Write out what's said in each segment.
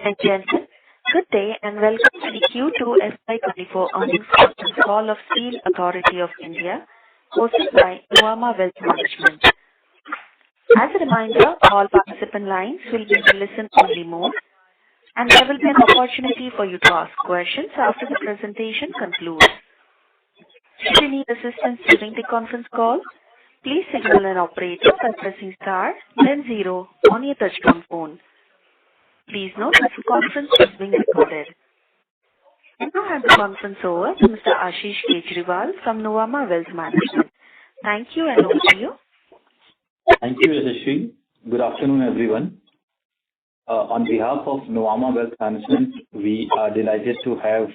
and gentlemen, good day and welcome to the Q2 FY24 earnings conference call of Steel Authority of India, hosted by Nuvama Wealth Management. As a reminder, all participant lines will be in listen-only mode, and there will be an opportunity for you to ask questions after the presentation concludes. If you need assistance during the conference call, please signal an operator by pressing star, then 0 on your touchtone phone. Please note that the conference is being recorded. I now hand the conference over to Mr. Ashish Kejriwal from Nuvama Wealth Management. Thank you and over to you. Thank you, Yashasvi. Good afternoon, everyone. On behalf of Nuvama Wealth Management, we are delighted to have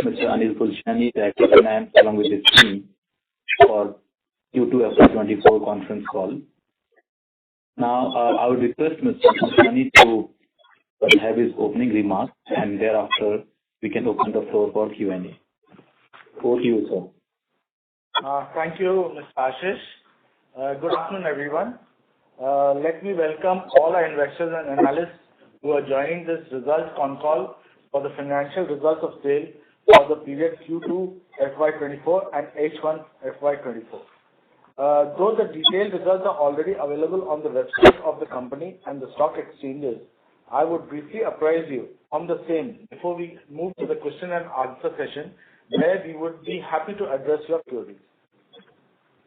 Mr. Anil Kulshani, Director of Finance, along with his team for Q2 FY24 conference call. Now, I would request Mr. Kulshani to have his opening remarks, and thereafter we can open the floor for Q&A. Over to you, sir. Thank you, Mr. Ashish. Good afternoon, everyone. Let me welcome all our investors and analysts who are joining this results Concall for the financial results of SAIL for the period Q2 FY24 and H1 FY24. Though the detailed results are already available on the website of the company and the stock exchanges, I would briefly apprise you on the same before we move to the question and answer session, where we would be happy to address your queries.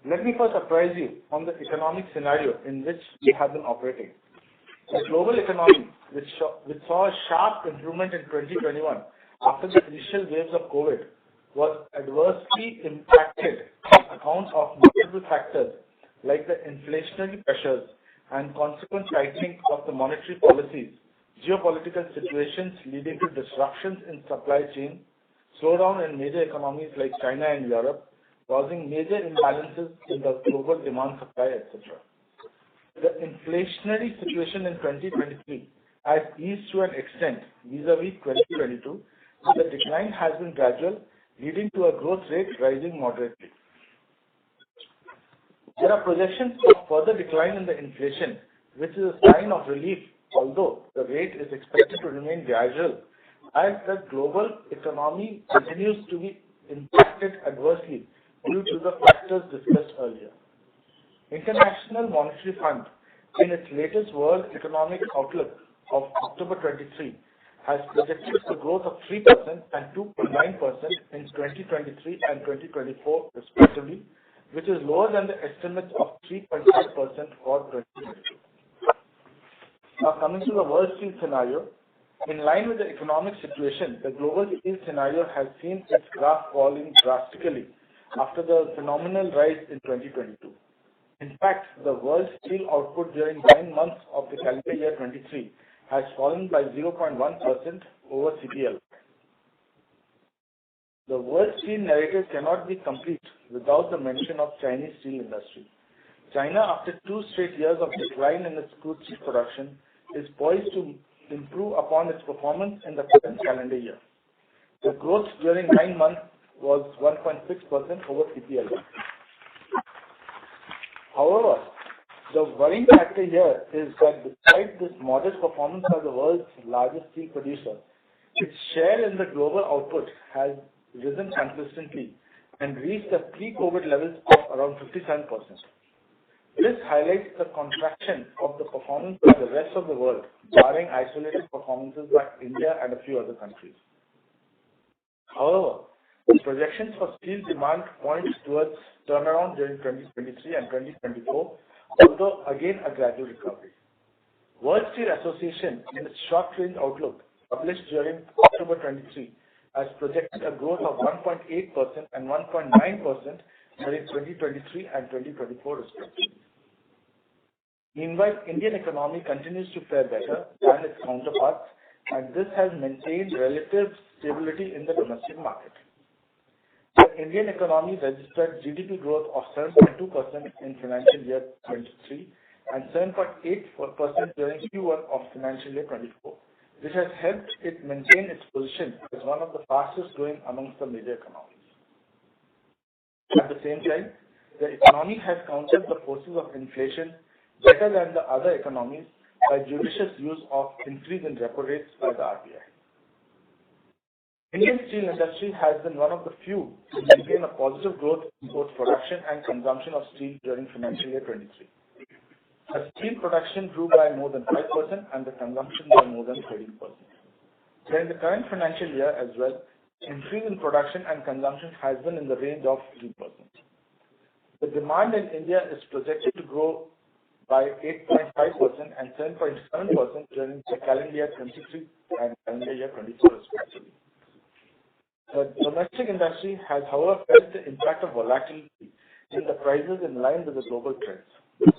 Let me first apprise you on the economic scenario in which we have been operating. The global economy, which saw a sharp improvement in 2021 after the initial waves of COVID, was adversely impacted on account of multiple factors like the inflationary pressures and consequent tightening of the monetary policies, geopolitical situations leading to disruptions in supply chain, slowdown in major economies like China and Europe, causing major imbalances in the global demand supply, etc. The inflationary situation in 2023 has eased to an extent vis-a-vis 2022, but the decline has been gradual, leading to a growth rate rising moderately. There are projections of further decline in the inflation, which is a sign of relief, although the rate is expected to remain gradual as the global economy continues to be impacted adversely due to the factors discussed earlier. International Monetary Fund, in its latest World Economic Outlook of October 23, has projected the growth of 3% and 2.9% in 2023 and 2024 respectively, which is lower than the estimates of 3.5% for 2022. Now coming to the world steel scenario, in line with the economic situation, the global steel scenario has seen its graph falling drastically after the phenomenal rise in 2022. In fact, the world steel output during 9 months of the calendar year 23 has fallen by 0.1% over CPL. The world steel narrative cannot be complete without the mention of Chinese steel industry. China, after 2 straight years of decline in its crude steel production, is poised to improve upon its performance in the current calendar year. The growth during 9 months was 1.6% over CPL. However, the worrying factor here is that despite this modest performance by the world's largest steel producer, its share in the global output has risen consistently and reached the pre-COVID levels of around 57%. This highlights the contraction of the performance by the rest of the world, barring isolated performances by India and a few other countries. However, the projections for steel demand point towards turnaround during 2023 and 2024, although again a gradual recovery. World Steel Association, in its short-range outlook published during October 23, has projected a growth of 1.8% and 1.9% during 2023 and 2024 respectively. Meanwhile, Indian economy continues to fare better than its counterparts, and this has maintained relative stability in the domestic market. The Indian economy registered GDP growth of 7.2% in financial year 23 and 7.8% during Q1 of financial year 24, which has helped it maintain its position as one of the fastest growing amongst the major economies. At the same time, the economy has countered the forces of inflation better than the other economies by judicious use of increase in repo rates by the RBI. Indian steel industry has been one of the few to maintain a positive growth in both production and consumption of steel during financial year 23. The steel production grew by more than 5% and the consumption by more than 13%. During the current financial year as well, increase in production and consumption has been in the range of 3%. The demand in India is projected to grow by 8.5% and 7.7% during the calendar year 23 and calendar year 24 respectively. The domestic industry has, however, felt the impact of volatility in the prices in line with the global trends.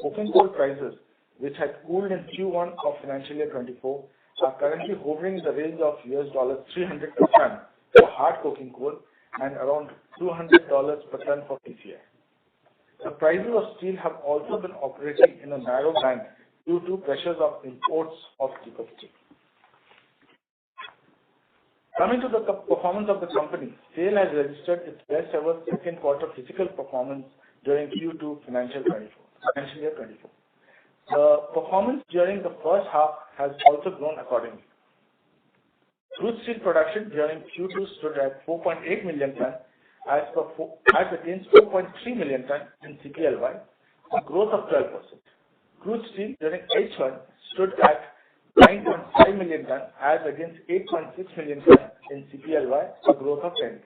Coking coal prices, which had cooled in Q1 of financial year 24, are currently hovering in the range of $300 per ton for hard coking coal and around $200 per ton for PCI. The prices of steel have also been operating in a narrow band due to pressures of imports of cheaper steel. Coming to the performance of the company, SAIL has registered its best ever second quarter physical performance during Q2 financial year 24. The performance during the first half has also grown accordingly. Crude steel production during Q2 stood at 4.8 million ton as against 4.3 million ton in CPLY, a growth of 12%. Crude steel during H1 stood at 9.5 million ton as against 8.6 million ton in CPLY, a growth of 10%.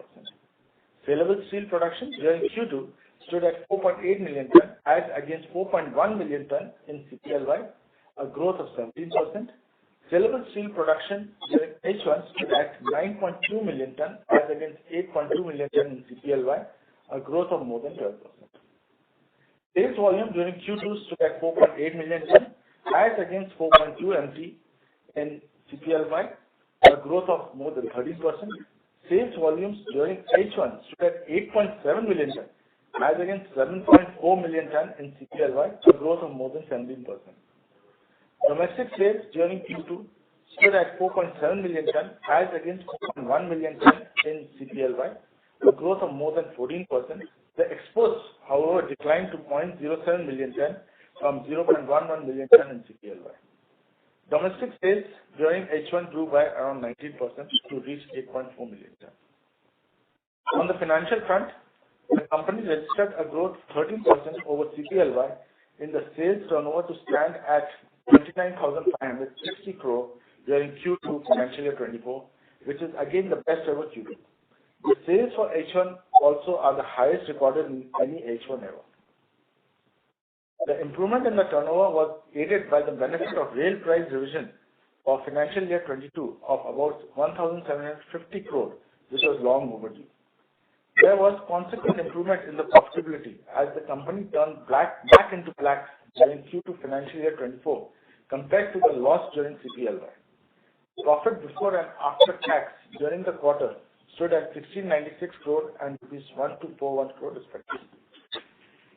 Saleable steel production during Q2 stood at 4.8 million ton as against 4.1 million ton in CPLY, a growth of 17%. Saleable steel production during H1 stood at 9.2 million ton as against 8.2 million ton in CPLY, a growth of more than 12%. Sales volume during Q2 stood at 4.8 million ton as against 4.2 MT in CPLY, a growth of more than 13%. Sales volumes during H1 stood at 8.7 million ton as against 7.4 million ton in CPLY, a growth of more than 17%. Domestic sales during Q2 stood at 4.7 million ton as against 4.1 million ton in CPLY, a growth of more than 14%. The exports, however, declined to 0.07 million ton from 0.11 million ton in CPLY. Domestic sales during H1 grew by around 19% to reach 8.4 million ton. On the financial front, the company registered a growth of 13% over CPLY in the sales turnover to stand at 29,560 crore during Q2 financial year 24, which is again the best ever Q2. The sales for H1 also are the highest recorded in any H1 ever. The improvement in the turnover was aided by the benefit of rail price revision for financial year 22 of about 1,750 crore, which was long overdue. There was consequent improvement in the profitability as the company turned back into black during Q2 financial year 24 compared to the loss during CPLY. Profit before and after tax during the quarter stood at 1696 crore and rupees 1241 crore respectively.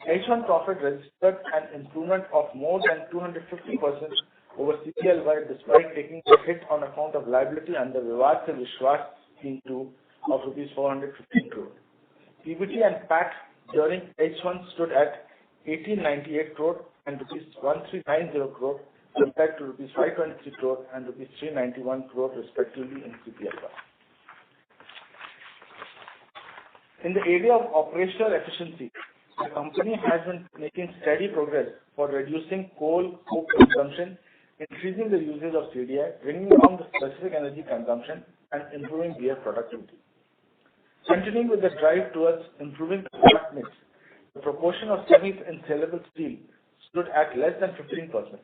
H1 profit registered an improvement of more than 250% over CPLY despite taking a hit on account of liability under Vivad Se Vishwas Scheme 2 of rupees 415 crore. PBT and PAT during H1 stood at 1898 crore and rupees 1390 crore compared to rupees 523 crore and rupees 391 crore respectively in CPLY. In the area of operational efficiency, the company has been making steady progress for reducing coke consumption, increasing the usage of CDI, bringing down the specific energy consumption, and improving BF productivity. Continuing with the drive towards improving the product mix, the proportion of semis in saleable steel stood at less than 15%.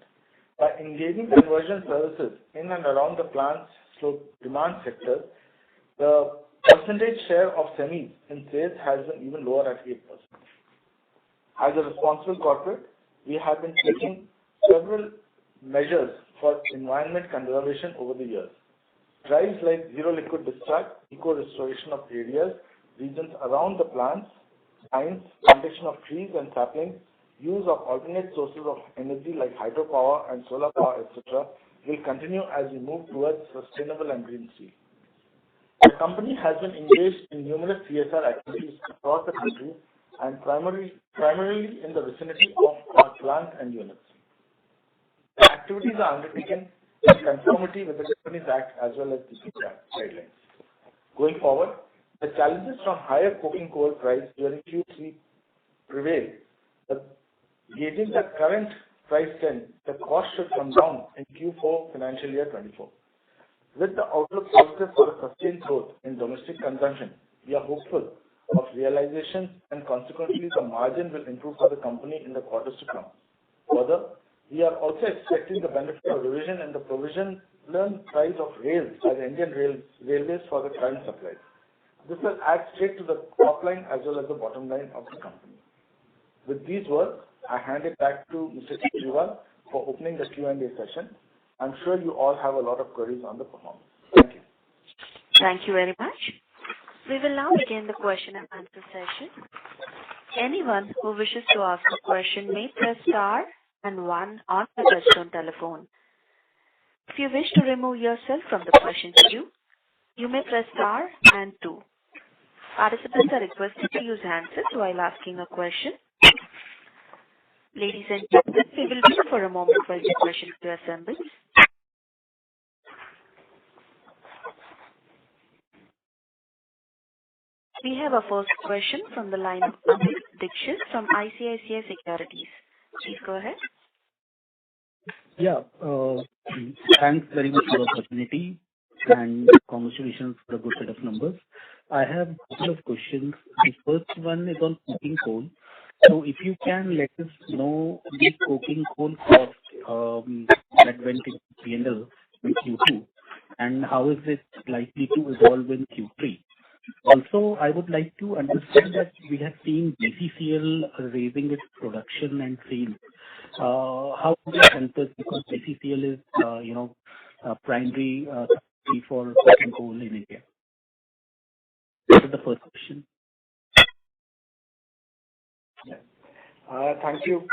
By engaging conversion services in and around the plant's demand sector, the percentage share of semis in sales has been even lower at 8%. As a responsible corporate, we have been taking several measures for environment conservation over the years. Drives like zero liquid discharge, eco-restoration of areas, regions around the plants, lines, plantation of trees and saplings, use of alternate sources of energy like hydropower and solar power, etc., will continue as we move towards sustainable and green steel. The company has been engaged in numerous CSR activities across the country and primarily in the vicinity of our plant and units. The activities are undertaken in conformity with the Companies Act as well as the guidelines. Going forward, the challenges from higher coking coal price during Q3 prevail. Gauging the current price trend, the cost should come down in Q4 financial year 24. With the outlook positive for a sustained growth in domestic consumption, we are hopeful of realizations and consequently the margin will improve for the company in the quarters to come. Further, we are also expecting the benefit of revision and the provisional price of rails by the Indian Railways for the current supplies. This will add straight to the top line as well as the bottom line of the company. With these words, I hand it back to Mr. Kejriwal for opening the Q&A session. I'm sure you all have a lot of queries on the performance. Thank you. Thank you very much. We will now begin the question and answer session. Anyone who wishes to ask a question may press star and 1 on the touchtone telephone. If you wish to remove yourself from the question queue, you may press star and 2. Participants are requested to use handsets while asking a question. Ladies and gentlemen, we will wait for a moment while the question queue assembles. We have a first question from the line of Amit Dixit from ICICI Securities. Please go ahead. Yeah, thanks very much for the opportunity and congratulations for a good set of numbers. I have a couple of questions. The first one is on coking coal. So if you can let us know the coking coal cost that went into P&L in Q2 and how is it likely to evolve in Q3. Also, I would like to understand that we have seen BCCL raising its production and sales. How would it help us because BCCL is primary for coking coal in India? That is the first question. Thank you.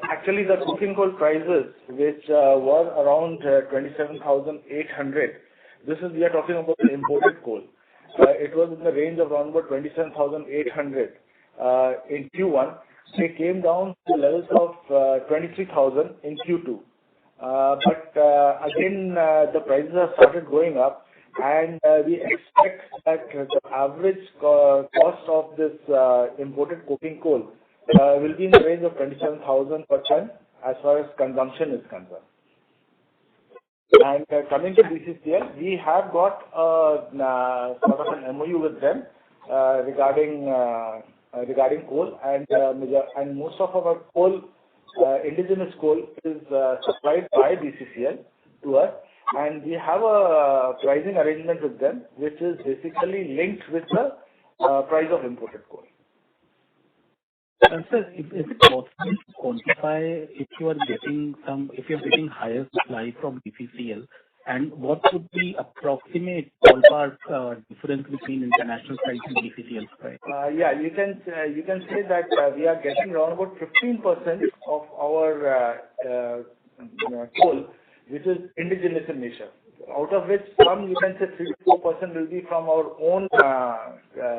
Actually, the coking coal prices, which were around 27,800, we are talking about the imported coal. It was in the range of around about 27,800 in Q1. They came down to levels of 23,000 in Q2. But again, the prices have started going up, and we expect that the average cost of this imported coking coal will be in the range of 27,000 per ton as far as consumption is concerned. And coming to BCCL, we have got sort of an MOU with them regarding coal, and most of our coal, indigenous coal, is supplied by BCCL to us, and we have a pricing arrangement with them, which is basically linked with the price of imported coal. Sir, is it possible to quantify if you are getting higher supply from BCCL, and what would be approximate ballpark difference between international price and BCCL price? Yeah, you can say that we are getting around about 15% of our coal, which is indigenous in nature. Out of which some you can say 3 to 4% will be from our own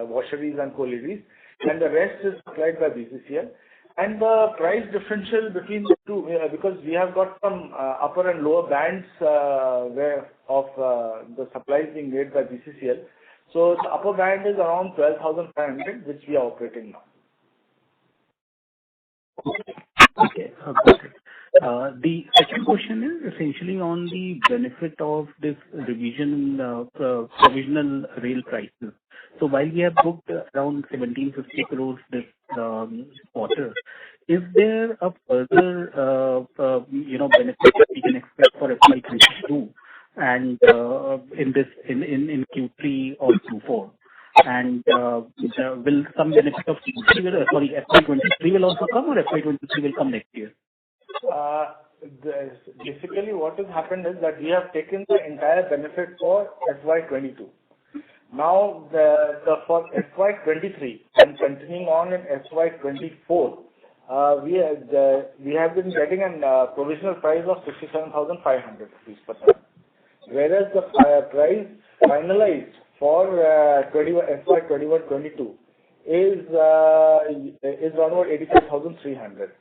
washeries and collieries, and the rest is supplied by BCCL. And the price differential between the two, because we have got some upper and lower bands where of the supplies being made by BCCL. So the upper band is around 12,500, which we are operating now. Okay, got it. The second question is essentially on the benefit of this revision in provisional rail prices. So while we have booked around 1750 crores this quarter, is there a further benefit that we can expect for FY22 and in Q3 or Q4? And will some benefit of FY23 will also come, or FY23 will come next year? Basically, what has happened is that we have taken the entire benefit for FY22. Now, for FY23 and continuing on in FY24, we have been getting a provisional price of 67,500 rupees per ton, whereas the price finalized for FY21-22 is around about 85,300.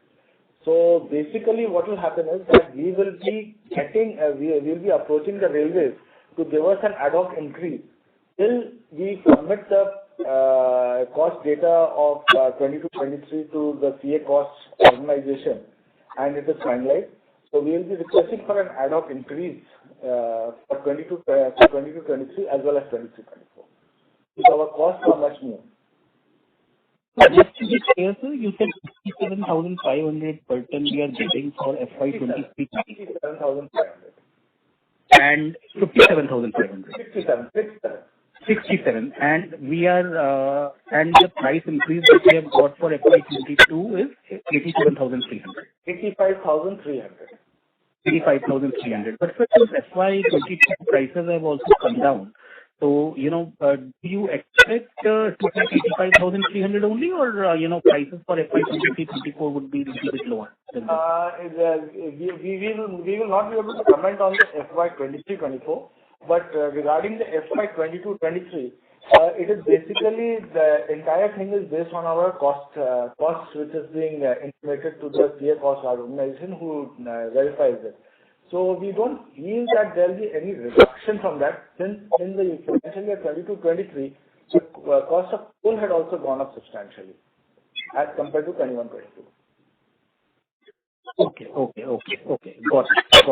So basically, what will happen is that we will be getting, we will be approaching the railways to give us an ad hoc increase till we submit the cost data of 22-23 to the CA cost organization, and it is finalized. So we will be requesting for an ad hoc increase for 22-23 as well as 23-24. So our costs are much more. Just to be clear, sir, you said 67,500 per ton we are getting for FY23. 67,500. And 57,500. 67. 67. And we are, and the price increase that we have got for FY22 is 87,300. 85,300. 85,300. But for FY22 prices have also come down. So, do you expect to get 85,300 only, or, prices for FY23-24 would be a little bit lower than that? We will not be able to comment on the FY23-24, but regarding the FY22-23, it is basically the entire thing is based on our costs which is being intimated to the CA cost organization who verifies it. So we don't feel that there will be any reduction from that, since in the financial year 22-23, the cost of coal had also gone up substantially as compared to 21-22. Okay. Got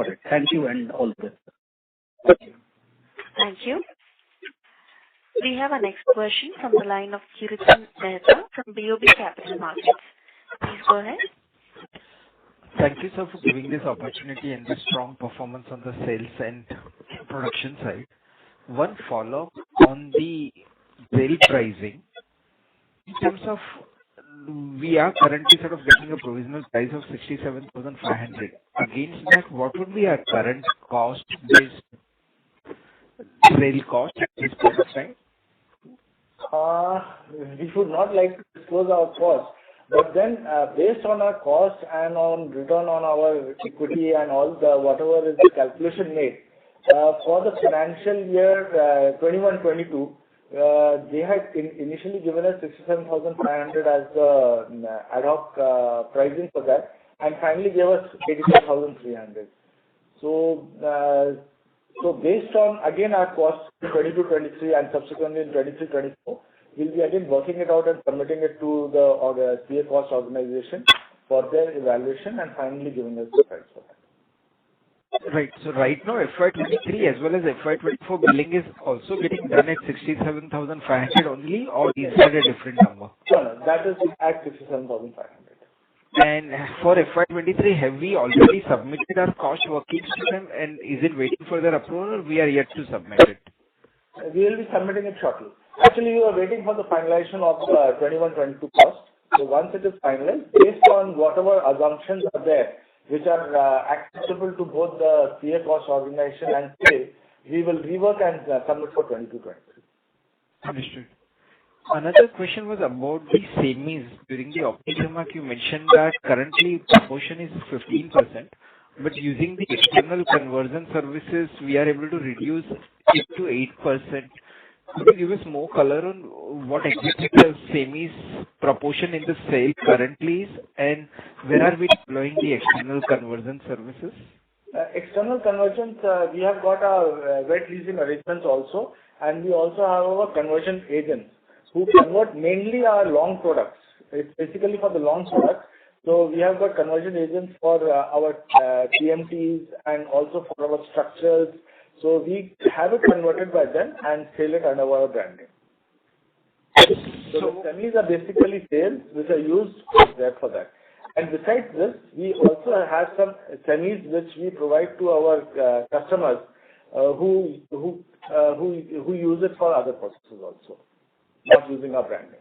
it. Thank you and all the best. Thank you. We have our next question from the line of Kirtan Mehta from BOB Capital Markets. Please go ahead. Thank you, sir, for giving this opportunity and the strong performance on the sales and production side. One follow-up on the rail pricing. In terms of, we are currently sort of getting a provisional price of 67,500. Against that, what would be our current cost-based rail cost at this point of time? We would not like to disclose our cost. But then, based on our cost and on return on our equity and all the whatever is the calculation made, for the financial year 21-22, they had initially given us 67,500 as the ad hoc pricing for that, and finally gave us 85,300. So based on again our costs 22-23 and subsequently in 23-24. We'll be again working it out and submitting it to the CA cost organization for their evaluation and finally giving us the price for that. Right. So right now, FY23 as well as FY24 billing is also getting done at 67,500 only, or is that a different number? No, that is at 67,500. And for FY23, have we already submitted our cost workings to them, and is it waiting for their approval, or we are yet to submit it? We will be submitting it shortly. Actually, we are waiting for the finalization of the 21-22 cost. So once it is finalized, based on whatever assumptions are there, which are acceptable to both the CA cost organization and sale, we will rework and submit for 22-23. Understood. Another question was about the semis. During the opening remark, you mentioned that currently proportion is 15%, but using the external conversion services, we are able to reduce it to 8%. Could you give us more color on what exactly the semis proportion in the sale currently is, and where are we deploying the external conversion services? External conversions, we have got our wet leasing arrangements also, and we also have our conversion agents who convert mainly our long products. It's basically for the long products. So we have got conversion agents for our TMTs and also for our structures. So we have it converted by them and sell it under our branding. So the semis are basically sales which are used there for that. And besides this, we also have some semis which we provide to our customers who use it for other purposes also, not using our branding.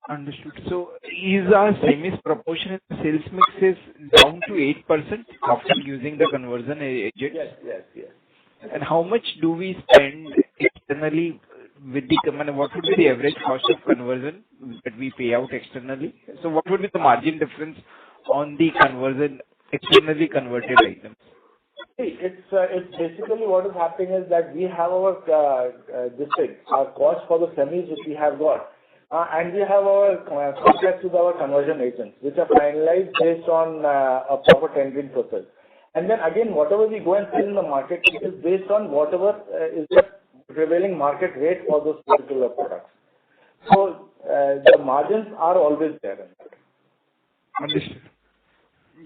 Understood. So is our semis proportion in the sales mix is down to 8% after using the conversion agent? Yes. And how much do we spend externally with the, what would be the average cost of conversion that we pay out externally? So what would be the margin difference on the conversion, externally converted items? See, it's basically what is happening is that we have our cost for the semis which we have got. And we have our contracts with our conversion agents, which are finalized based on a proper tendering process. And then again, whatever we go and sell in the market, it is based on whatever is the prevailing market rate for those particular products. So the margins are always there in that. Understood.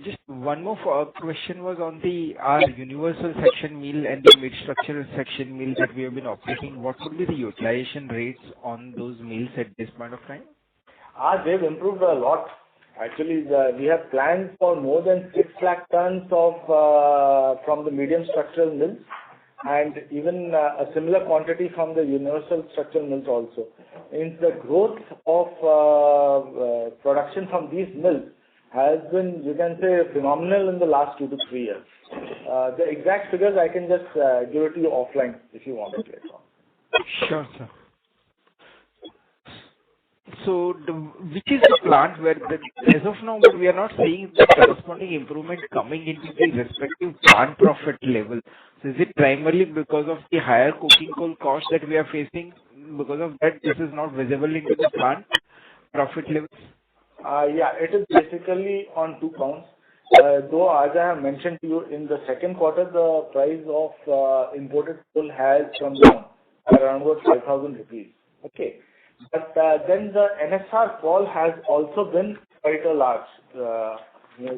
Just one more question was on our universal section mill and the mid-structural section mill that we have been operating. What would be the utilization rates on those mills at this point of time? They've improved a lot. Actually, we have plans for more than 6 lakh tons of from the medium structural mills, and even a similar quantity from the universal structural mills also. In the growth of production from these mills has been, you can say, phenomenal in the last 2 to 3 years. The exact figures I can just give it to you offline if you want it later on. Sure, sir. So, which is the plant where, as of now, we are not seeing the corresponding improvement coming into the respective plant profit level? So, is it primarily because of the higher coking coal cost that we are facing? Because of that, this is not visible into the plant profit levels? Yeah, it is basically on 2 counts. Though, as I have mentioned to you, in the second quarter, the price of imported coal has come down around about 5,000 rupees. Okay. But then the NSR fall has also been quite a large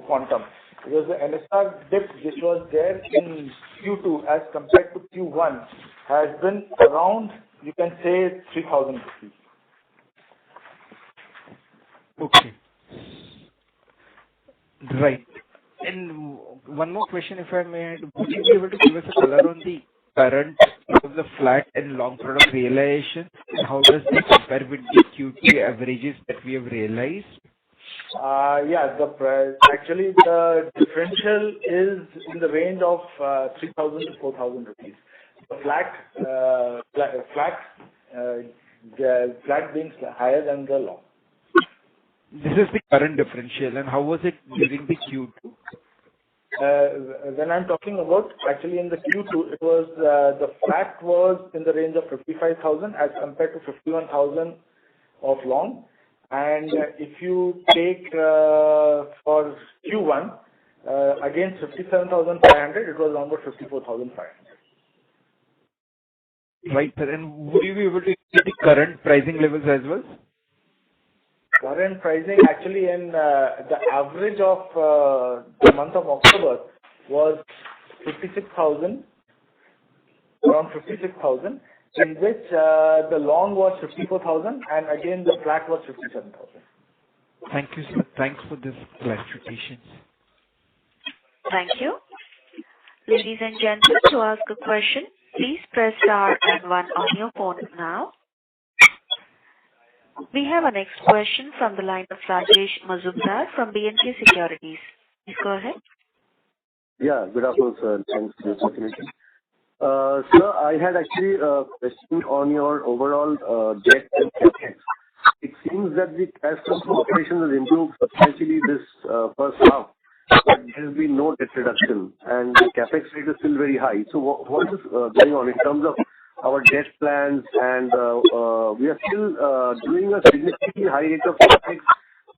quantum, because the NSR dip which was there in Q2 as compared to Q1 has been around, you can say, 3,000 rupees. Okay. Right. And one more question, if I may, would you be able to give us a color on the current of the flat and long product realization? How does this compare with the Q2 averages that we have realized? Yeah, the price, actually the differential is in the range of 3,000 to 4,000 rupees. The flat being higher than the long. This is the current differential, and how was it during the Q2? When I'm talking about, actually in the Q2, it was the flat was in the range of 55,000 as compared to 51,000 of long. And if you take for Q1, again 57,500, it was around about 54,500. Right, sir. And would you be able to get the current pricing levels as well? Current pricing, actually, in the average of the month of October was 56,000, around 56,000, in which the long was 54,000 and again the flat was 57,000. Thank you, sir. Thanks for this clarification. Thank you. Ladies and gentlemen, to ask a question, please press star and 1 on your phone now. We have our next question from the line of Rajesh Mazumdar from B&K Securities. Please go ahead. Yeah, good afternoon, sir. Thanks for the opportunity. Sir, I had actually a question on your overall debt and CapEx. It seems that the cash flow from operations has improved substantially this first half, but there has been no debt reduction, and the CapEx rate is still very high. So what is going on in terms of our debt plans, and we are still doing a significantly high rate of CapEx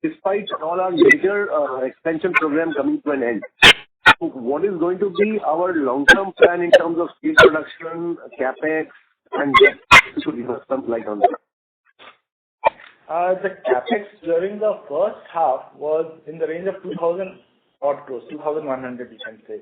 despite all our major expansion program coming to an end. So what is going to be our long-term plan in terms of steel production, CapEx, and debt? Should give us some light on that. The CapEx during the first half was in the range of 2,000 odd crores, 2,100 you can say.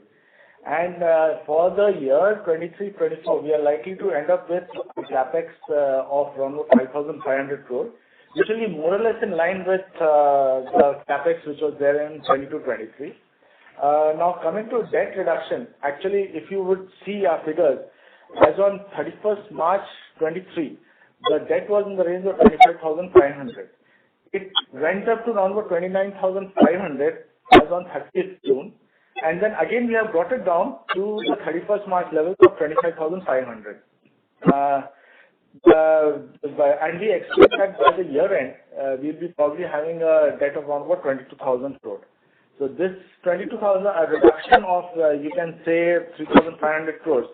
And for the year 23-24, we are likely to end up with a CapEx of around 5,500 crores, usually more or less in line with the CapEx which was there in 22-23. Now coming to debt reduction, actually if you would see our figures, as on 31st March 23, the debt was in the range of 25,500. It went up to around 29,500 as on 30th June. And then again we have brought it down to the 31st March levels of 25,500. And we expect that by the year end, we'll be probably having a debt of around 22,000 crore. So this 22,000, a reduction of, you can say, 3,500 crores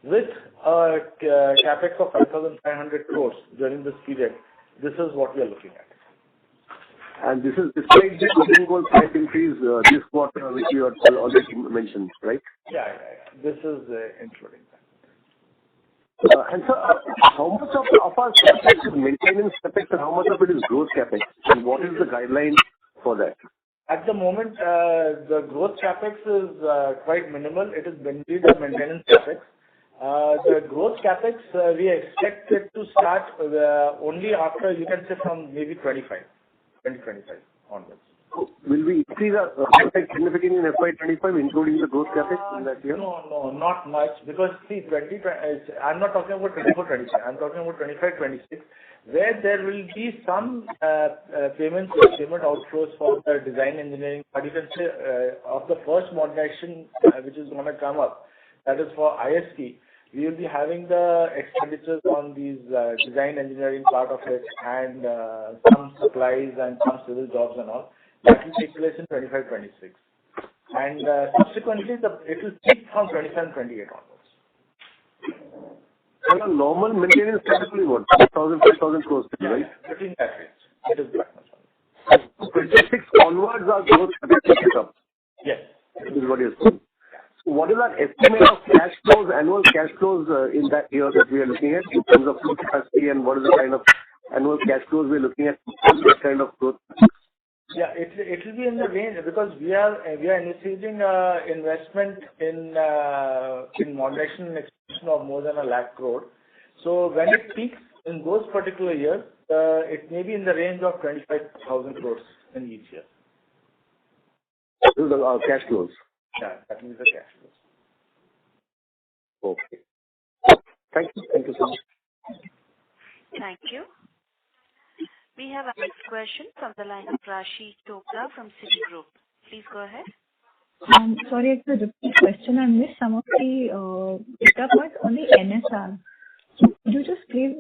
with a capex of 5,500 crores during this period This is what we are looking at. And this is despite the coking coal price increase this quarter, which you had already mentioned, right? Yeah. This is including that. And so, how much of our CapEx is maintenance CapEx and how much of it is growth CapEx? And what is the guideline for that? At the moment, the growth CapEx is quite minimal. It is mainly the maintenance CapEx. The growth CapEx, we expect it to start only after, you can say, from maybe 2025 onwards. Will we increase our CapEx significantly in FY25, including the growth CapEx in that year? No, not much. Because, see, I'm not talking about 24-25. I'm talking about 25-26, where there will be some payment outflows for the design engineering. But you can say of the first modernization which is going to come up, that is for ISP, we will be having the expenditures on these design engineering part of it and some supplies and some civil jobs and all. That will take place in 25-26. And subsequently, it will peak from 27-28 onwards. So a normal maintenance typically what? 5,000 crores, right? Between that range. It is that much. 26 onwards are growth CapEx pick up. Yes. This is what you're saying. So what is our estimate of cash flows, annual cash flows in that year that we are looking at in terms of full capacity, and what is the kind of annual cash flows we're looking at for this kind of growth? Yeah, it will be in the range because we are initiating investment in modernization and expansion of more than 1 lakh crore. So when it peaks in those particular years, it may be in the range of 25,000 crores in each year. This is our cash flows. Yeah, that means the cash flows. Okay. Thank you so much. Thank you. We have our next question from the line of Rashi Chopra from Citigroup. Please go ahead. Sorry, it's a repeat question. I missed some of the data points on the NSR. So could you just please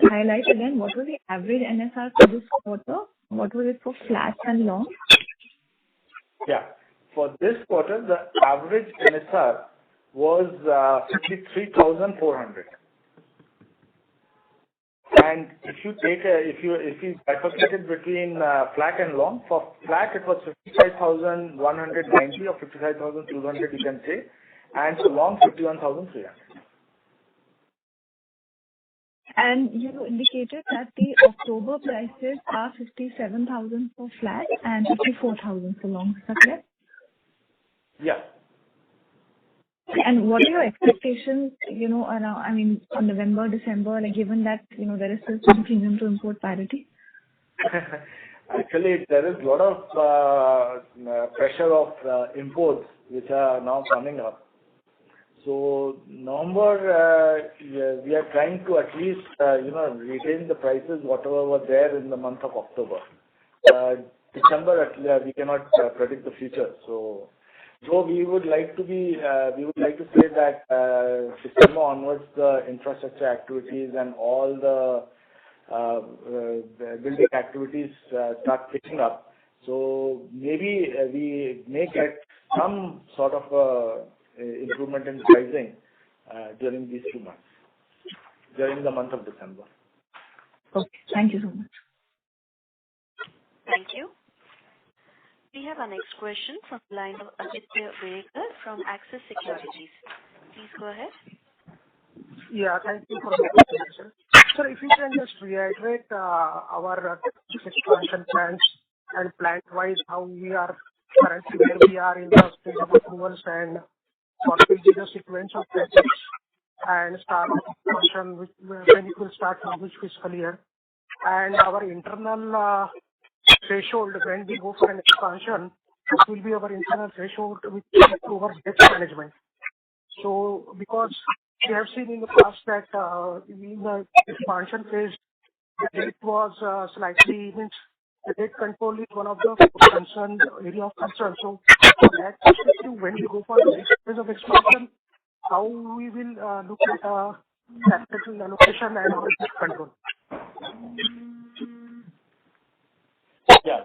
highlight again what was the average NSR for this quarter? What was it for flat and long? Yeah. For this quarter, the average NSR was 53,400. And if you bifurcate it between flat and long, for flat it was 55,190 or 55,200 you can say, and for long 51,300. And you indicated that the October prices are 57,000 for flat and 54,000 for long. Is that correct? Yeah. And what are your expectations, around, on November, December, given that, there is still some premium to import parity? Actually, there is a lot of pressure of imports which are now coming up. So November, we are trying to at least, retain the prices whatever were there in the month of October. December, we cannot predict the future. So we would like to say that December onwards, the infrastructure activities and all the building activities start picking up. So maybe we may get some sort of improvement in pricing during these 2 months, during the month of December. Okay. Thank you so much. Thank you. We have our next question from the line of Aditya Welekar from Axis Securities. Please go ahead. Yeah, thank you for the presentation. Sir, if you can just reiterate our expansion plans and plant-wise how we are currently where we are in the stage of approvals and what will be the sequence of projects and start of expansion, when it will start from which fiscal year, and our internal threshold when we go for an expansion, what will be our internal threshold with our debt management. So because we have seen in the past that in the expansion phase, the debt was slightly, the debt control is one of the area of concern. So from that perspective, when we go for the next phase of expansion, how we will look at capital allocation and our debt control. Yeah.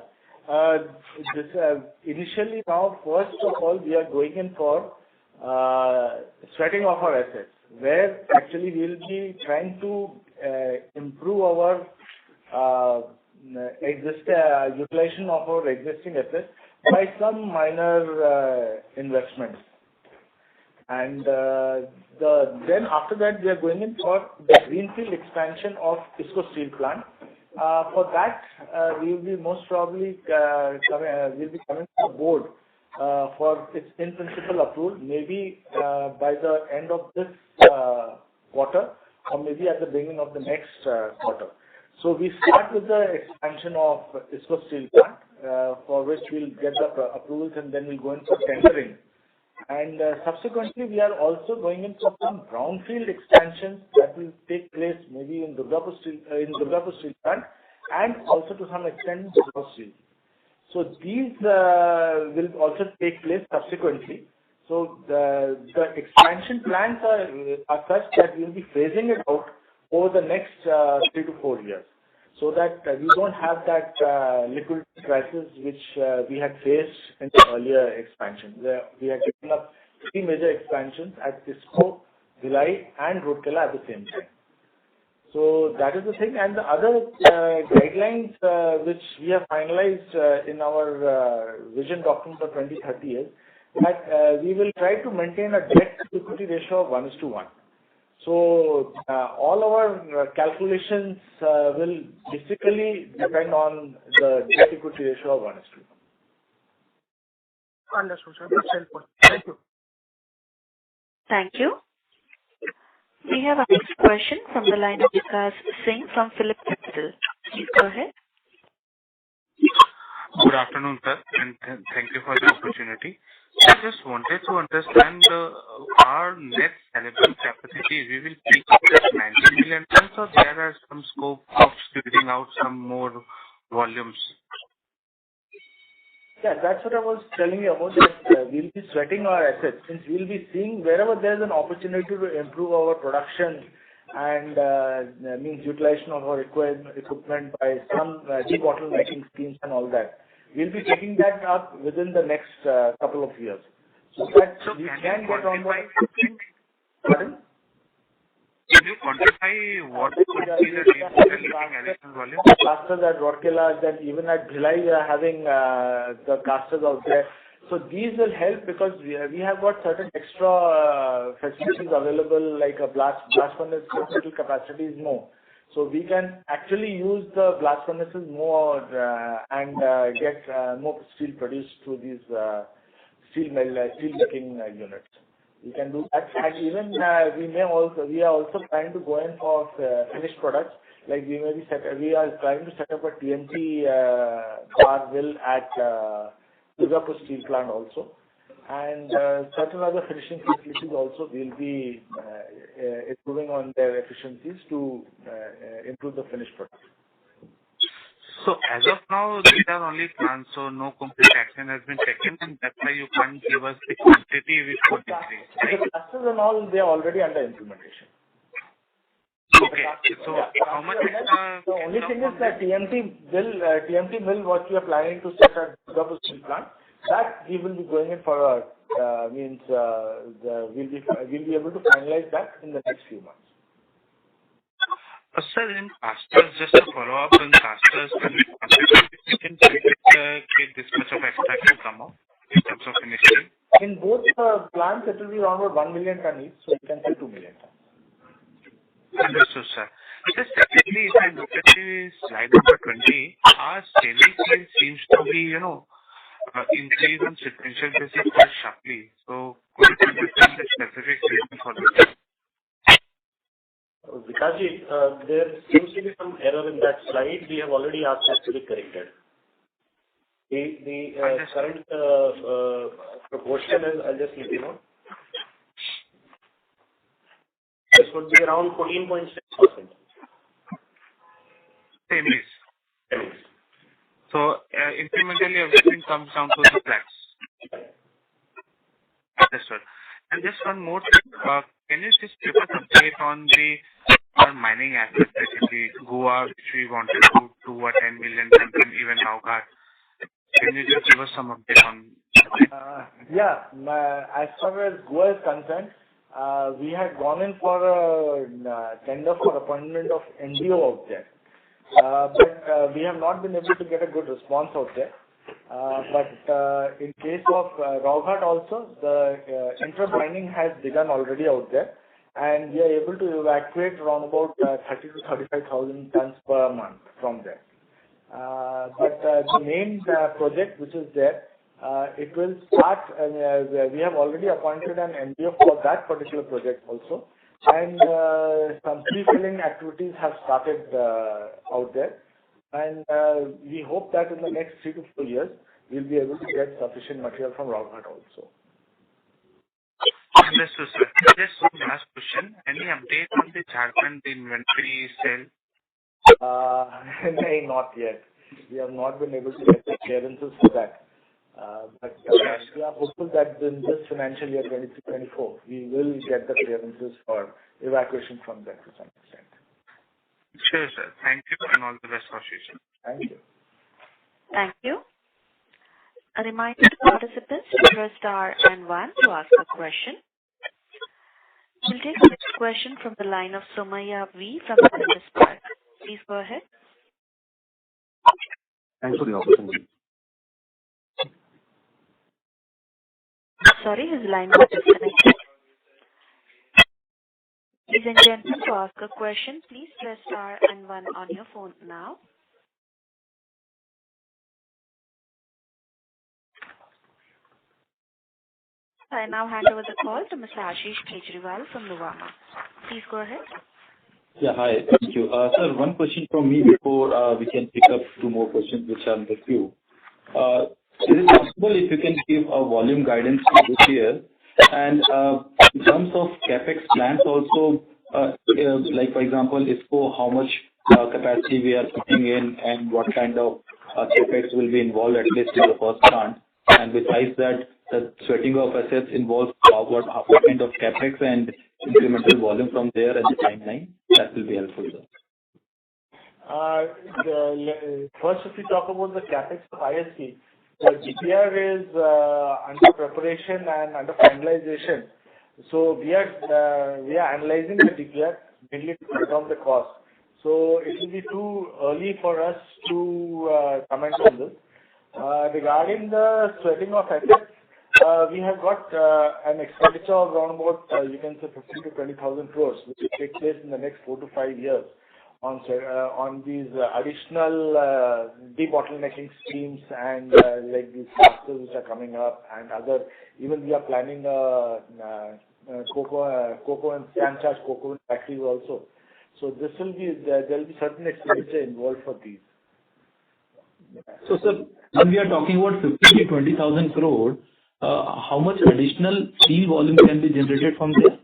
Initially now, first of all, we are going in for sweating of our assets, where actually we will be trying to improve our utilization of our existing assets by some minor investments. And then after that, we are going in for the greenfield expansion of ISCO steel plant. For that, we will be most probably coming to the board for its in-principle approval, maybe by the end of this quarter or maybe at the beginning of the next quarter. So we start with the expansion of ISCO steel plant, for which we'll get the approvals and then we'll go in for tendering. And subsequently, we are also going in for some brownfield expansions that will take place maybe in Durgapur steel plant and also to some extent in Durgapur steel. So these will also take place subsequently. So the expansion plans are such that we will be phasing it out over the next 3 to 4 years, so that we don't have that liquidity crisis which we had faced in the earlier expansion. We had taken up 3 major expansions at ISCO, Bhilai and Rourkela at the same time. So that is the thing. And the other guidelines which we have finalized in our vision document for 2030 is that we will try to maintain a debt-to-equity ratio of 1:1. So all our calculations will basically depend on the debt-equity ratio of 1:1. Understood, sir. That's helpful. Thank you. Thank you. We have our next question from the line of Vikas Singh from Phillip Capital. Please go ahead. Good afternoon, sir, and thank you for the opportunity. I just wanted to understand our net sellable capacity. We will pick up at 90 million tons, or there are some scope of splitting out some more volumes? Yeah, that's what I was telling you about, that we'll be sweating our assets, since we'll be seeing wherever there's an opportunity to improve our production and means utilization of our equipment by some debottlenecking schemes and all that. We'll be taking that up within the next couple of years. So that we can get on board. Pardon? Can you quantify what would be the additional volume? Casters at Rourkela, then even at Bhilai, we are having the casters out there. So these will help because we have got certain extra facilities available, like a blast furnace total capacity is more. So we can actually use the blast furnaces more and get more steel produced through these steel making units. We can do that, and even we are also trying to go in for finished products. Like we are trying to set up a TMT bar mill at Durgapur steel plant also, and certain other finishing facilities also will be improving on their efficiencies to improve the finished product. So as of now, these are only plans, so no complete action has been taken, and that's why you can't give us the quantity which would increase, right? The casters and all, they are already under implementation. Okay, so how much is the only thing is that TMT mill, what we are planning to set at Durgapur steel plant, that we will be going in for we'll be able to finalize that in the next few months. Sir, in casters, just to follow up on casters, can we can get this much of extra can come out in terms of finishing? In both plants, it will be around 1 million ton each, so you can say 2 million tons. Understood, sir. Just secondly, if I look at the slide number 20, our stainless steel seems to be, increase on sequential basis quite sharply. So could you understand the specific reason for this? Vikasji, there seems to be some error in that slide. We have already asked that to be corrected. The current proportion is, I'll just let you know. This would be around 14.6%. Stainless. So incrementally everything comes down to the flats. Understood. And just one more thing, can you just give us an update on our mining assets, basically Goa, which we wanted to do a 10 million ton, and even Nowghat. Can you just give us some update on that? As far as Goa is concerned, we had gone in for a tender for appointment of NDO out there. but we have not been able to get a good response out there. But in case of Rowghat also, the inter-mining has begun already out there, and we are able to evacuate around about 30 to 35,000 tons per month from there. But the main project which is there, it will start, we have already appointed an MDO for that particular project also, and some pre-filling activities have started out there, and we hope that in the next 3 to 4 years, we'll be able to get sufficient material from Rowghat also. Understood, sir. Just one last question. Any update on the Jharkhand inventory sale? No, not yet. We have not been able to get the clearances for that. But we are hopeful that in this financial year 23-24, we will get the clearances for evacuation from that to some extent. Sure, sir. Thank you and all the best for future. Thank you. Thank you. A reminder to participants to press star and 1 to ask a question. We'll take the next question from the line of Somaya V from Business Park. Please go ahead. Thanks for the opportunity. Sorry, his line was disconnected. Ladies and gentlemen, to ask a question, please press star and 1 on your phone now. I now hand over the call to Mr. Ashish Kejriwal from Nuvama. Please go ahead. Yeah, hi. Thank you. Sir, one question from me before we can pick up 2 more questions which are in the queue. Is it possible if you can give a volume guidance for this year? And in terms of CapEx plans also, like for example, ISPO, how much capacity we are putting in and what kind of CapEx will be involved at least in the first plant? And besides that, the sweating of assets involves what kind of CapEx and incremental volume from there and the timeline? That will be helpful, sir. First, if we talk about the CapEx of ISP, the DPR is under preparation and under finalization. So we are analyzing the DPR mainly to cut down the cost. So it will be too early for us to comment on this. Regarding the sweating of assets, we have got an expenditure of around about, you can say 15 to 20,000 crores, which will take place in the next 4 to 5 years on these additional debottlenecking schemes and like these clusters which are coming up and other. Even we are planning cocoa and sand-charged cocoa factories also. So this will be there will be certain expenditure involved for these. So, sir, when we are talking about 15 to 20,000 crore, how much additional steel volume can be generated from there?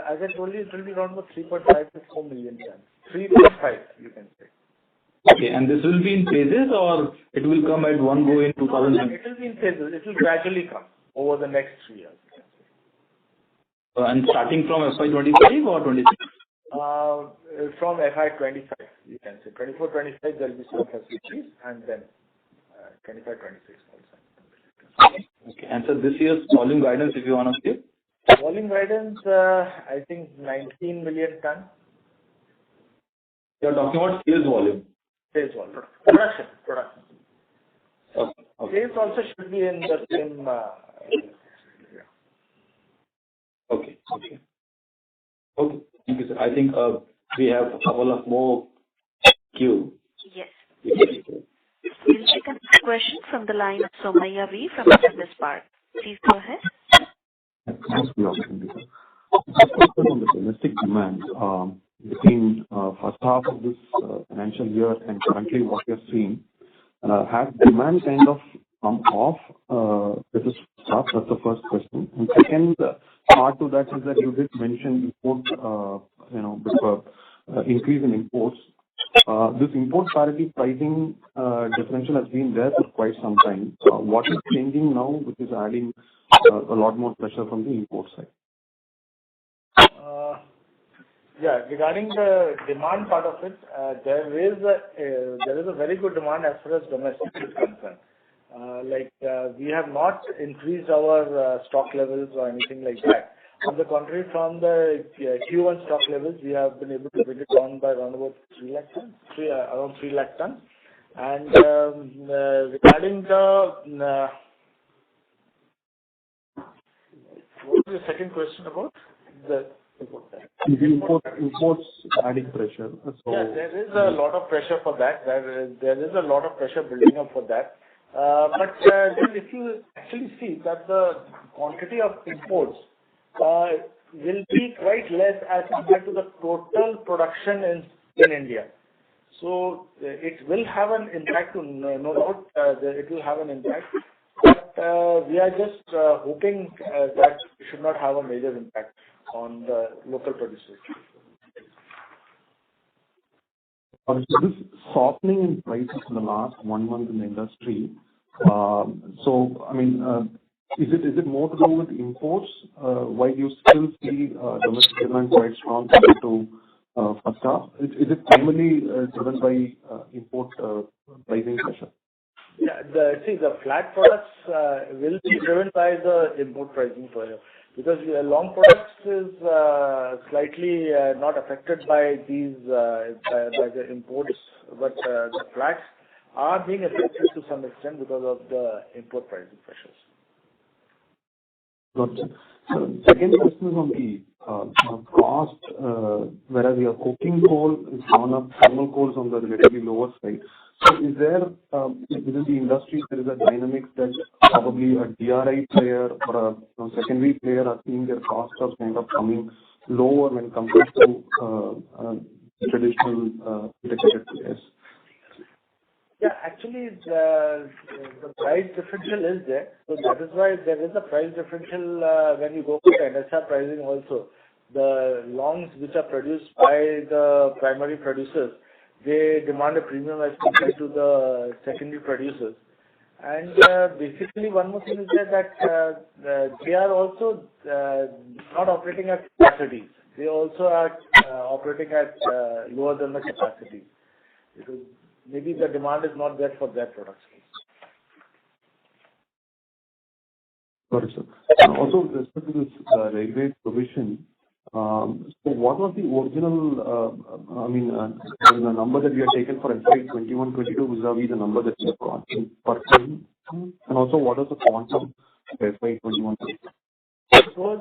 As I told you, it will be around 3.5 to 4 million tons. 3.5, you can say. Okay, and this will be in phases or it will come at one go in 2000? It will be in phases. It will gradually come over the next 3 years. And starting from FY25 or 26? From FY25, you can say. 24-25 there will be some facilities and then 25-26 also. Okay, and so this year's volume guidance if you want to give? Volume guidance, I think 19 million ton. You are talking about sales volume? Sales volume. Production. Okay. Sales also should be in the same. Okay. Thank you, sir. I think we have a couple of more queue. Yes. We'll take a question from the line of Somaya V from Business Park. Please go ahead. Thanks for the opportunity, sir. First question on the domestic demand. Between first half of this financial year and currently what we are seeing, has demand kind of come off? This is start. That's the first question. And second part to that is that you did mention import, increase in imports. This import parity pricing differential has been there for quite some time. What is changing now, which is adding a lot more pressure from the import side? Regarding the demand part of it, there is a very good demand as far as domestic is concerned. We have not increased our stock levels or anything like that. On the contrary, from the Q1 stock levels, we have been able to bring it down by around about 3 lakh tons, around 3 lakh tons. And regarding the what was the second question about? The imports adding pressure. So, yeah, there is a lot of pressure for that. There is a lot of pressure building up for that. But then if you actually see that the quantity of imports will be quite less as compared to the total production in India. So it will have an impact, no doubt, it will have an impact. But we are just hoping that it should not have a major impact on the local producers. This softening in prices in the last 1 month in the industry. So, I mean, is it more to do with imports? While you still see domestic demand quite strong compared to first half, is it primarily driven by import pricing pressure? Yeah, the flat products will be driven by the import pricing pressure, because long products is slightly not affected by these by the imports, but the flats are being affected to some extent because of the import pricing pressures. Gotcha. So second question is on the cost, whereas your coking coal is gone up, thermal coal is on the relatively lower side. So is there within the industry there is a dynamics that probably a DRI player or a secondary player are seeing their costs are kind of coming lower when compared to traditional integrated players? Yeah, actually, the price differential is there. So that is why there is a price differential when you go for the NSR pricing also. The longs which are produced by the primary producers, they demand a premium as compared to the secondary producers. And basically, one more thing is that they are also not operating at capacities. They also are operating at lower than the capacity. Because maybe the demand is not there for their products. Got it, sir. Also, with respect to this railway provision, so what was the original, the number that we had taken for FY21-22 vis-a-vis the number that you have got per ton? And also, what was the quantum for FY21? It was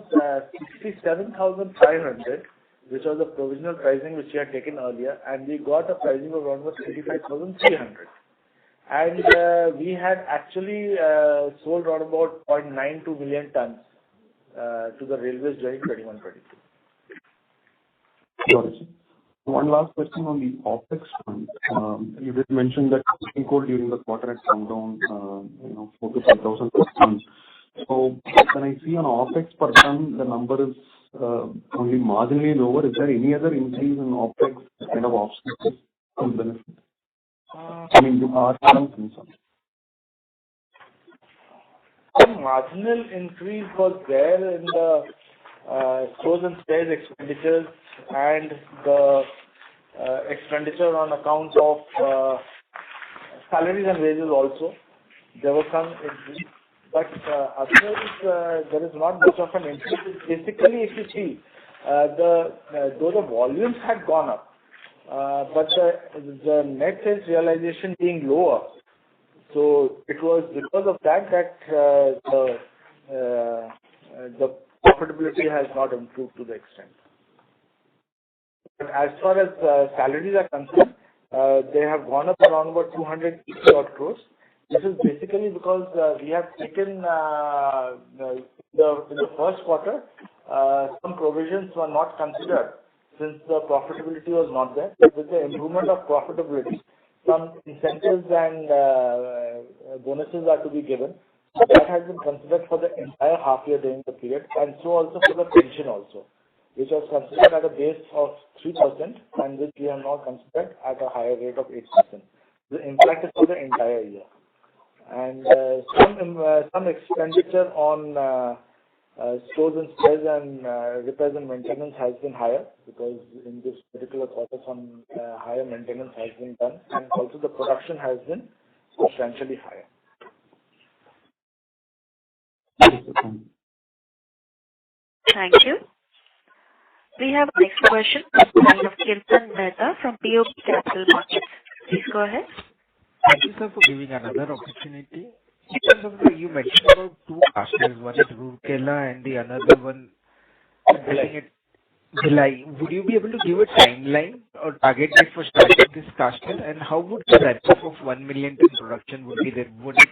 67,500, which was the provisional pricing which we had taken earlier, and we got a pricing of around 35,300. And we had actually sold around about 0.92 million tons to the railways during 21-22. Got it. One last question on the OPEX front. You did mention that coking coal during the quarter had come down, 4,000 to 5,000 per ton. So when I see on OPEX per ton, the number is only marginally lower. Is there any other increase in OPEX kind of offset some benefit? You are concerned. Some marginal increase was there in the stores and spares expenditures and the expenditure on account of salaries and wages also. There was some increase. But otherwise, there is not much of an increase. Basically, if you see, though the volumes had gone up, but the net sales realization being lower. So it was because of that the profitability has not improved to the extent. But as far as salaries are concerned, they have gone up around about 280 odd crores. This is basically because we have taken in the first quarter, some provisions were not considered since the profitability was not there. But with the improvement of profitability, some incentives and bonuses are to be given. So that has been considered for the entire half year during the period, and so also for the pension also, which was considered at a base of 3% and which we have now considered at a higher rate of 8%. The impact is for the entire year. And some expenditure on stores and spares and repairs and maintenance has been higher, because in this particular quarter some higher maintenance has been done, and also the production has been substantially higher. Thank you. We have our next question from the line of Kirtan Mehta from POP Capital Markets. Please go ahead. Thank you, sir, for giving another opportunity. In terms of you mentioned about two casters, one is Rourkela and the another one, I think it's July. Would you be able to give a timeline or target date for starting this caster? And how would the ramp up of 1 million ton production would be there? Would it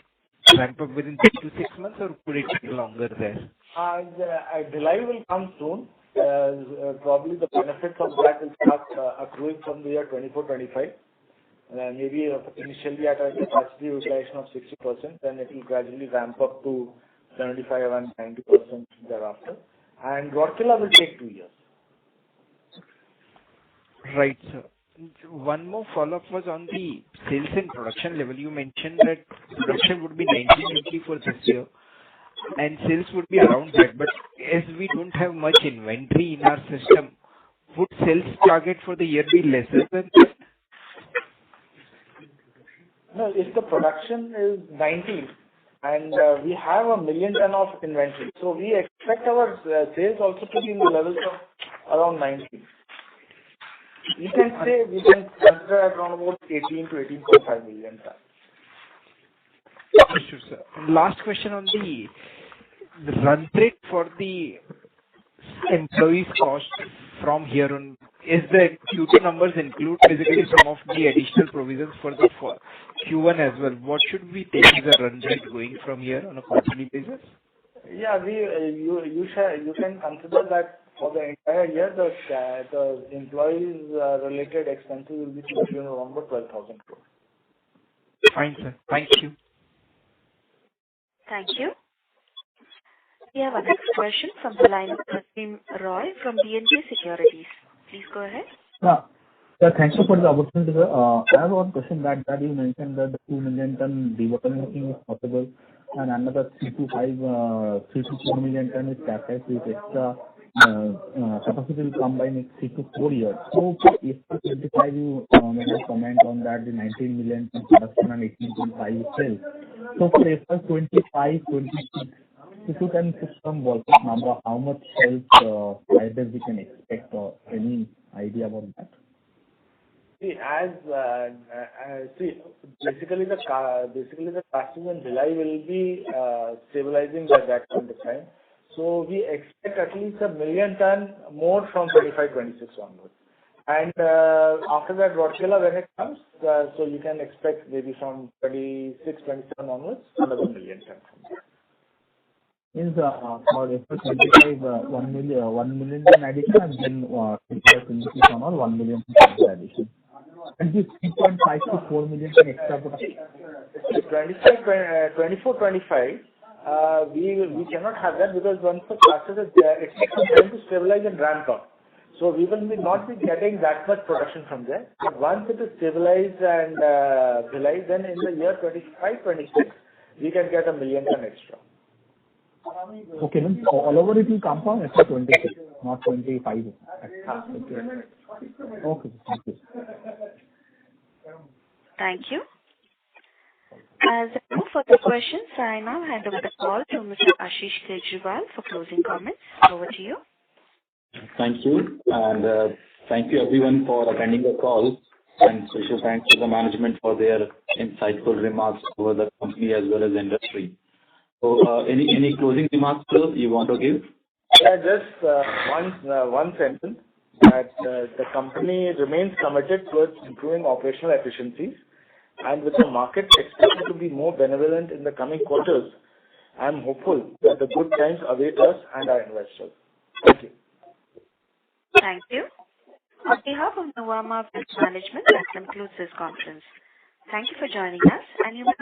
ramp up within 3 to 6 months or could it take longer there? July will come soon. Probably the benefits of that will start accruing from the year 24-25. Maybe initially at a capacity utilization of 60%, then it will gradually ramp up to 75 and 90% thereafter. And Rourkela will take 2 years. Right, sir. One more follow-up was on the sales and production level. You mentioned that production would be 1980 for this year and sales would be around that. But as we don't have much inventory in our system, would sales target for the year be lesser than that? No, if the production is 19 and we have 1 million ton of inventory, so we expect our sales also to be in the levels of around 19. You can say we can consider around about 18 to 18.5 million tons. Sure, sir. Last question on the run rate for the employees cost from here on. Is the Q2 numbers include basically some of the additional provisions for the Q1 as well? What should we take as a run rate going from here on a quarterly basis? Yeah, you can consider that for the entire year, the employees related expenses will be to the tune of around about 12,000 crores. Fine, sir. Thank you. Thank you. We have our next question from the line of Pratim Roy from B&K Securities. Please go ahead. Sir, thank you for the opportunity, sir. I have one question that you mentioned that the 2 million ton debottlenecking is possible and another 3 to 4 million ton is capacity with extra capacity will come by next 3 to 4 years. So for FY25, you made a comment on that the 19 million ton production and 18.5 sales. So for FY25-26, if you can put some ballpark number, how much sales guidance we can expect or any idea about that? Basically the castings in July will be stabilizing by that point of time. So we expect at least 1 million ton more from 25-26 onwards. And after that, Rourkela when it comes, so you can expect maybe from 26-27 onwards another 1 million ton from there. Means for FY25 1 million ton addition and then 25-26 on 1 million ton addition. And this 3.5 to 4 million ton extra production. 24-25. We cannot have that because once the casters are there, it takes some time to stabilize and ramp up. So we will not be getting that much production from there. But once it is stabilized and realized, then in the year 25-26, we can get 1 million ton extra. Okay, then all over it will come from FY26, not 25. Okay, thank you. Thank you. As no further questions, I now hand over the call to Mr. Ashish Kejriwal for closing comments. Over to you. Thank you. And thank you everyone for attending the call. And special thanks to the management for their insightful remarks over the company as well as the industry. So any closing remarks, sir, you want to give? Yeah, just one sentence that the company remains committed towards improving operational efficiencies. And with the market expected to be more benevolent in the coming quarters, I am hopeful that the good times await us and our investors. Thank you. Thank you. On behalf of Nuvama Wealth Management, that concludes this conference. Thank you for joining us, and you may